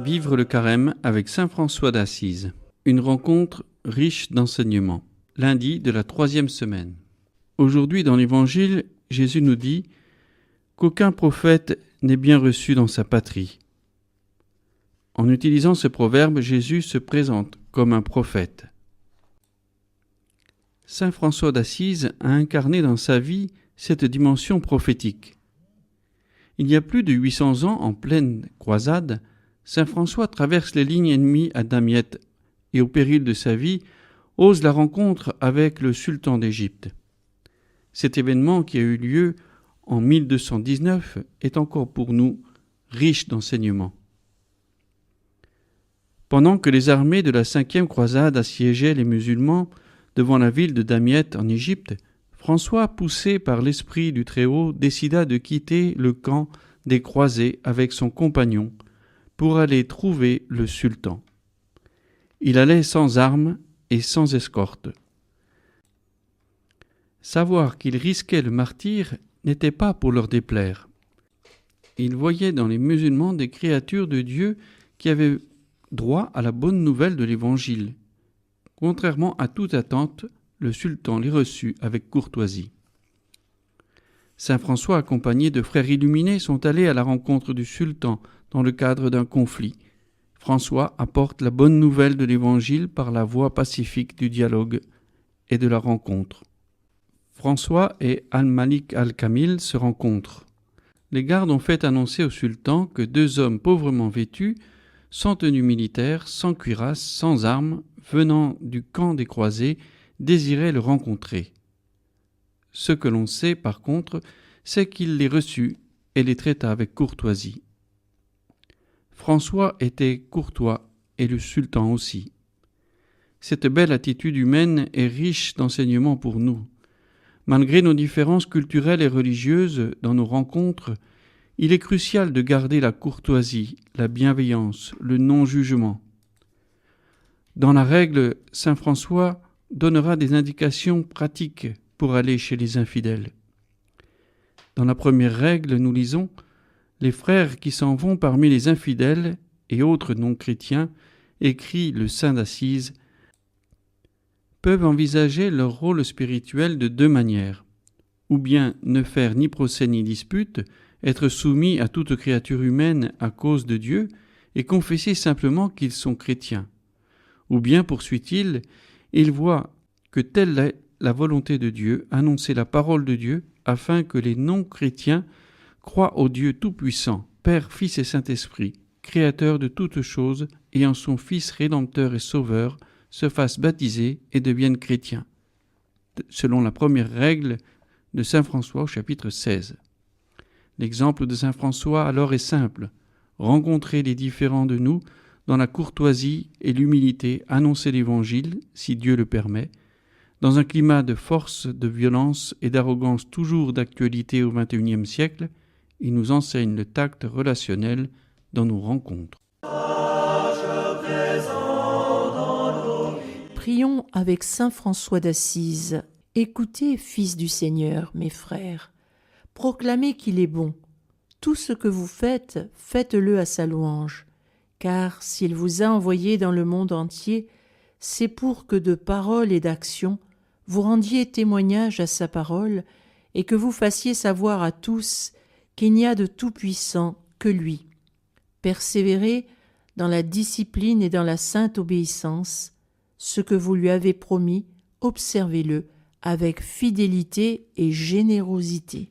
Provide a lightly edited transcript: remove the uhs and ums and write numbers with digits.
Vivre le carême avec saint François d'Assise. Une rencontre riche d'enseignements. Lundi de la 3e semaine. Aujourd'hui dans l'Évangile, Jésus nous dit qu'aucun prophète n'est bien reçu dans sa patrie. En utilisant ce proverbe, Jésus se présente comme un prophète. Saint François d'Assise a incarné dans sa vie cette dimension prophétique. Il y a plus de 800 ans, en pleine croisade, Saint François traverse les lignes ennemies à Damiette et, au péril de sa vie, ose la rencontre avec le sultan d'Égypte. Cet événement qui a eu lieu en 1219 est encore pour nous riche d'enseignements. Pendant que les armées de la 5e croisade assiégeaient les musulmans devant la ville de Damiette en Égypte, François, poussé par l'Esprit du Très-Haut, décida de quitter le camp des croisés avec son compagnon pour aller trouver le sultan. Il allait sans armes et sans escorte. Savoir qu'il risquait le martyre n'était pas pour leur déplaire. Il voyait dans les musulmans des créatures de Dieu qui avaient droit à la bonne nouvelle de l'Évangile. Contrairement à toute attente, le sultan les reçut avec courtoisie. Saint François, accompagné de frères illuminés, sont allés à la rencontre du sultan dans le cadre d'un conflit. François apporte la bonne nouvelle de l'Évangile par la voie pacifique du dialogue et de la rencontre. François et Al-Malik al-Kamil se rencontrent. Les gardes ont fait annoncer au sultan que 2 hommes pauvrement vêtus, sans tenue militaire, sans cuirasse, sans armes, venant du camp des croisés, désiraient le rencontrer. Ce que l'on sait, par contre, c'est qu'il les reçut et les traita avec courtoisie. François était courtois et le sultan aussi. Cette belle attitude humaine est riche d'enseignements pour nous. Malgré nos différences culturelles et religieuses dans nos rencontres, il est crucial de garder la courtoisie, la bienveillance, le non-jugement. Dans la règle, saint François donnera des indications pratiques pour aller chez les infidèles. Dans la première règle, nous lisons « Les frères qui s'en vont parmi les infidèles et autres non-chrétiens, écrit le saint d'Assise, peuvent envisager leur rôle spirituel de 2 manières, ou bien ne faire ni procès ni dispute, être soumis à toute créature humaine à cause de Dieu et confesser simplement qu'ils sont chrétiens. Ou bien, poursuit-il, ils voient que telle est la volonté de Dieu, annoncer la parole de Dieu afin que les non-chrétiens croient au Dieu Tout-Puissant, Père, Fils et Saint-Esprit, Créateur de toutes choses, et en son Fils Rédempteur et Sauveur, se fassent baptiser et deviennent chrétiens. Selon la première règle de saint François au chapitre 16. L'exemple de saint François alors est simple. Rencontrer les différents de nous dans la courtoisie et l'humilité, annoncer l'Évangile, si Dieu le permet, dans un climat de force, de violence et d'arrogance toujours d'actualité au XXIe siècle, il nous enseigne le tact relationnel dans nos rencontres. Prions avec saint François d'Assise. Écoutez, fils du Seigneur, mes frères. Proclamez qu'il est bon. Tout ce que vous faites, faites-le à sa louange. Car s'il vous a envoyé dans le monde entier, c'est pour que de parole et d'action, vous rendiez témoignage à sa parole et que vous fassiez savoir à tous qu'il n'y a de tout-puissant que lui. Persévérez dans la discipline et dans la sainte obéissance. Ce que vous lui avez promis, observez-le avec fidélité et générosité.